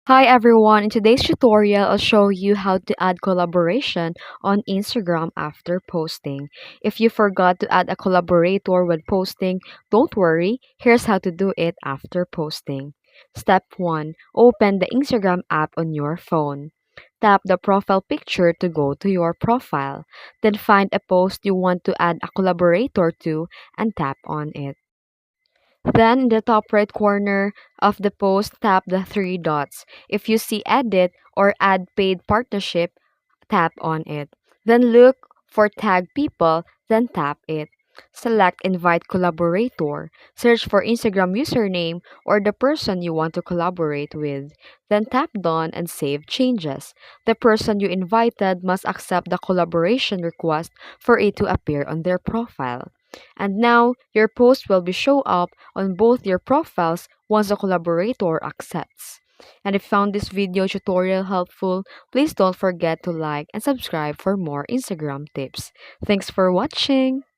Hi everyone, in today's tutorial, I'll show you how to add collaboration on Instagram after posting. If you forgot to add a collaborator when posting, don't worry, here's how to do it after posting. Step 1. Open the Instagram app on your phone. Tap the profile picture to go to your profile. Then find a post you want to add a collaborator to and tap on it. Then in the top right corner of the post, tap the three dots. If you see edit or add paid partnership, tap on it. Then look for tag people, then tap it. Select invite collaborator. Search for Instagram username or the person you want to collaborate with. Then tap done and save changes. The person you invited must accept the collaboration request for it to appear on their profile. And now your post will be show up on both your profiles once the collaborator accepts. And if you found this video tutorial helpful, please don't forget to like and subscribe for more Instagram tips. Thanks for watching!